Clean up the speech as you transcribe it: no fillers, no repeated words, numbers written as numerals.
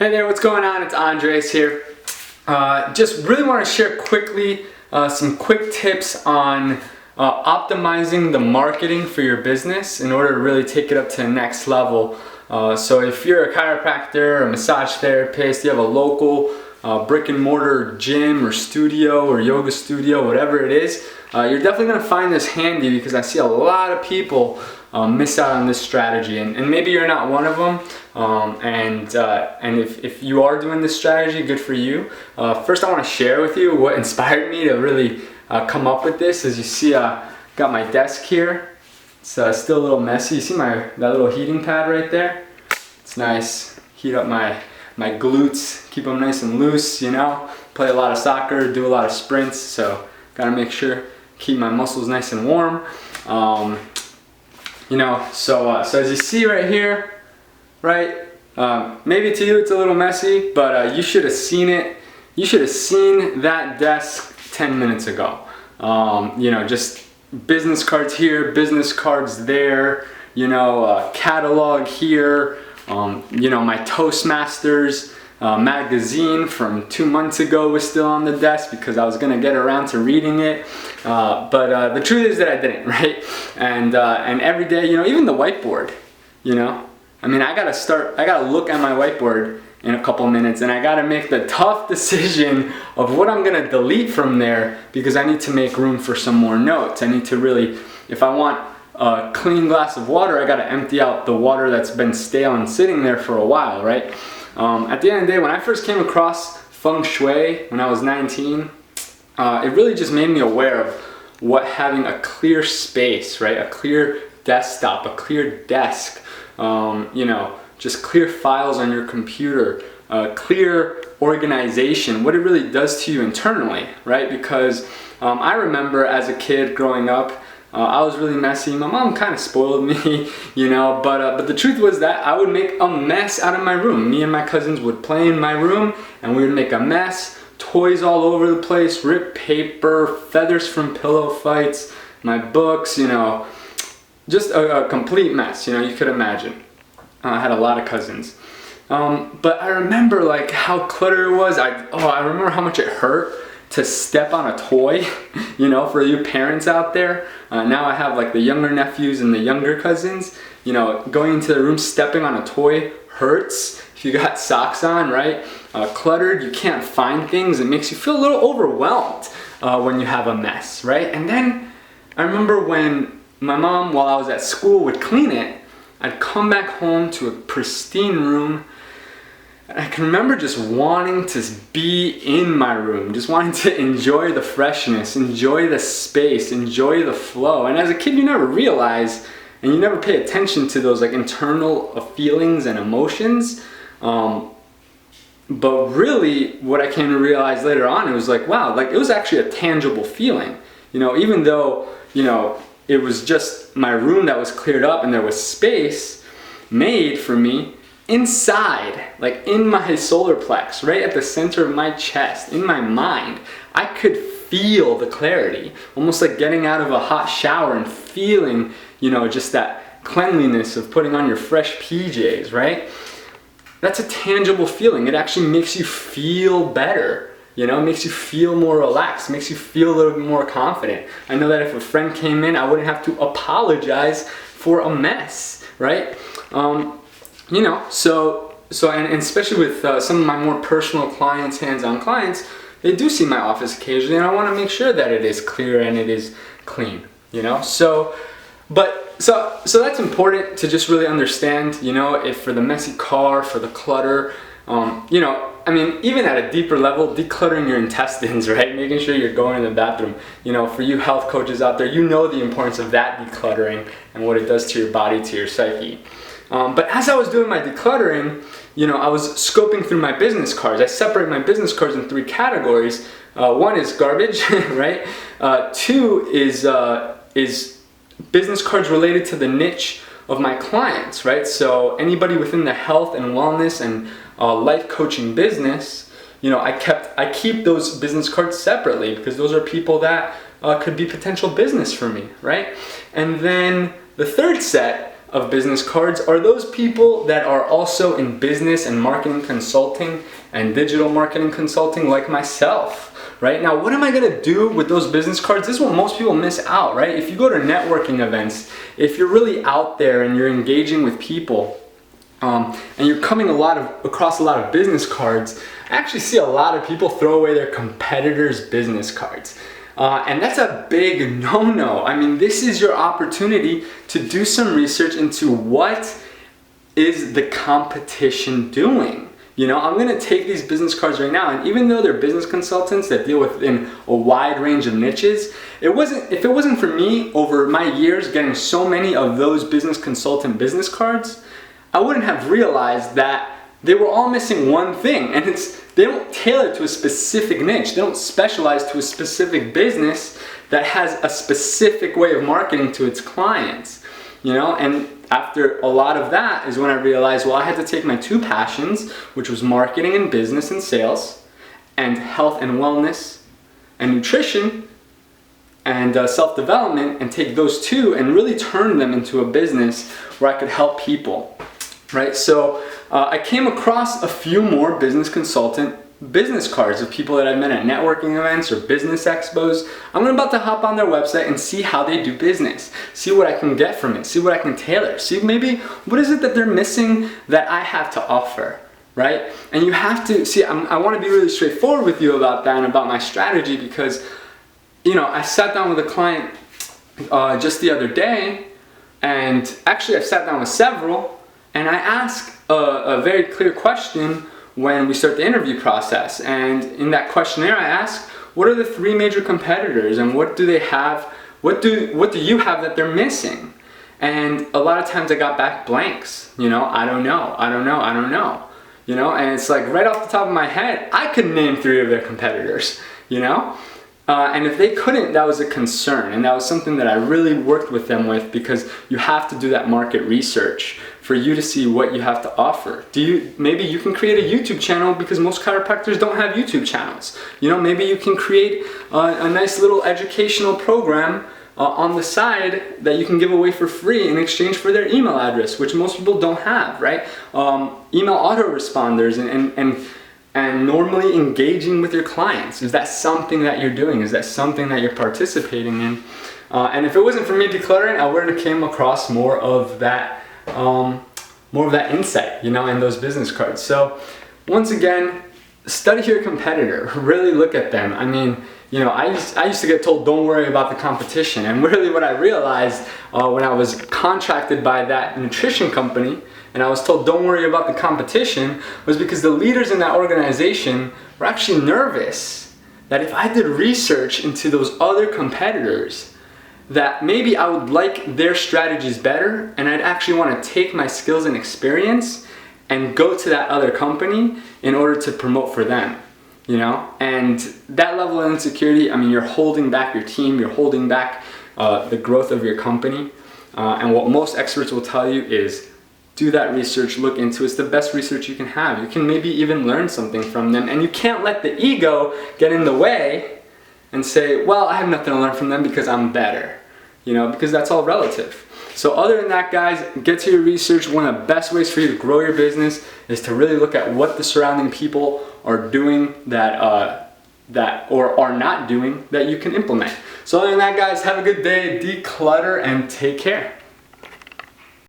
Hey there, what's going on? It's Andres here. Just really want to share quickly some quick tips on optimizing the marketing for your business in order to really take it up to the next level. So if you're a chiropractor, a massage therapist, you have a local brick and mortar gym or studio or yoga studio, whatever it is, you're definitely going to find this handy because I see a lot of people miss out on this strategy, and maybe you're not one of them. And if you are doing this strategy, good for you. First, I want to share with you what inspired me to really come up with this. As you see, I got my desk here. It's still a little messy. You see that little heating pad right there? It's nice. Heat up my glutes, keep them nice and loose. You know, play a lot of soccer, do a lot of sprints, so gotta make sure keep my muscles nice and warm. So as you see right here, right? Maybe to you it's a little messy, but you should have seen it. You should have seen that desk 10 minutes ago. Just business cards here, business cards there, catalog here, my Toastmasters magazine from 2 months ago was still on the desk because I was gonna get around to reading it. But the truth is that I didn't, right? And every day, even the whiteboard, I gotta look at my whiteboard in a couple minutes, and I gotta make the tough decision of what I'm gonna delete from there because I need to make room for some more notes. I need to really, if I want a clean glass of water, I gotta empty out the water that's been stale and sitting there for a while, right? At the end of the day, when I first came across feng-shui when I was 19, it really just made me aware of what having a clear space, right? A clear desktop, a clear desk, just clear files on your computer, clear organization, what it really does to you internally, right? Because I remember as a kid growing up, I was really messy. My mom kind of spoiled me, but the truth was that I would make a mess out of my room. Me and my cousins would play in my room and we would make a mess, toys all over the place, ripped paper, feathers from pillow fights, my books, just a complete mess, you could imagine. I had a lot of cousins. But I remember like how cluttered it was. I remember how much it hurt to step on a toy, for you parents out there. Now I have like the younger nephews and the younger cousins, going into the room, stepping on a toy hurts. If you got socks on, right? Cluttered, you can't find things. It makes you feel a little overwhelmed when you have a mess, right? And then I remember when my mom, while I was at school, would clean it, I'd come back home to a pristine room. I can remember just wanting to be in my room, just wanting to enjoy the freshness, enjoy the space, enjoy the flow. And as a kid, you never realize and you never pay attention to those like internal feelings and emotions. But really what I came to realize later on, it was like, wow, like it was actually a tangible feeling. Even though, it was just my room that was cleared up and there was space made for me inside, like in my solar plex, right at the center of my chest, in my mind. I could feel the clarity, almost like getting out of a hot shower and feeling, just that cleanliness of putting on your fresh PJs, right? That's a tangible feeling. It actually makes you feel better. It makes you feel more relaxed, makes you feel a little bit more confident. I know that if a friend came in, I wouldn't have to apologize for a mess, right? And especially with some of my more personal clients, hands-on clients, they do see my office occasionally, and I want to make sure that it is clear and it is clean, So that's important to just really understand, if for the messy car, for the clutter, even at a deeper level, decluttering your intestines, right? Making sure you're going to the bathroom. For you health coaches out there, the importance of that decluttering and what it does to your body, to your psyche. But as I was doing my decluttering, I was scoping through my business cards. I separate my business cards in 3 categories. One is garbage, right? 2 is business cards related to the niche of my clients, right? So anybody within the health and wellness and life coaching business, I keep those business cards separately because those are people that could be potential business for me, right? And then the third set of business cards are those people that are also in business and marketing consulting and digital marketing consulting like myself. Right? Now, what am I gonna do with those business cards? This is what most people miss out, right? If you go to networking events, if you're really out there and you're engaging with people, and you're coming across a lot of business cards, I actually see a lot of people throw away their competitors' business cards. And that's a big no-no. I mean, this is your opportunity to do some research into what is the competition doing. You know, I'm gonna take these business cards right now, and even though they're business consultants that deal within a wide range of niches, if it wasn't for me over my years getting so many of those business consultant business cards, I wouldn't have realized that they were all missing one thing, and they don't tailor to a specific niche. They don't specialize to a specific business that has a specific way of marketing to its clients. You know, and after a lot of that is when I realized, well, I had to take my two passions, which was marketing and business and sales, and health and wellness, and nutrition, and self-development, and take those two and really turn them into a business where I could help people, right? So I came across a few more business consultant business cards of people that I've met at networking events or business expos. I'm about to hop on their website and see how they do business, see what I can get from it, see what I can tailor, see maybe what is it that they're missing that I have to offer, right? And you have to see, I want to be really straightforward with you about that and about my strategy, because, you know, I sat down with a client just the other day, and actually I've sat down with several, and I asked a very clear question when we start the interview process. And in that questionnaire I ask, what are the three major competitors and what do they have, what do you have that they're missing? And a lot of times I got back blanks, you know, I don't know, you know, and it's like right off the top of my head, I could name three of their competitors, you know? And if they couldn't, that was a concern, and that was something that I really worked with them with, because you have to do that market research for you to see what you have to offer. Maybe you can create a YouTube channel, because most chiropractors don't have YouTube channels. You know, maybe you can create a nice little educational program on the side that you can give away for free in exchange for their email address, which most people don't have, right? Email autoresponders and normally engaging with your clients. Is that something that you're doing? Is that something that you're participating in? And if it wasn't for me decluttering, I wouldn't have came across more of that insight, you know, in those business cards. So once again, study your competitor, really look at them. I mean, you know, I used to get told, don't worry about the competition. And really what I realized when I was contracted by that nutrition company, and I was told don't worry about the competition, was because the leaders in that organization were actually nervous that if I did research into those other competitors, that maybe I would like their strategies better, and I'd actually want to take my skills and experience and go to that other company in order to promote for them, you know? And that level of insecurity, I mean, you're holding back your team, you're holding back the growth of your company. And what most experts will tell you is do that research, look into it. It's the best research you can have. You can maybe even learn something from them, and you can't let the ego get in the way and say, well, I have nothing to learn from them because I'm better, you know, because that's all relative. So other than that, guys, get to your research. One of the best ways for you to grow your business is to really look at what the surrounding people are doing that or are not doing that you can implement. So other than that, guys, have a good day, declutter, and take care.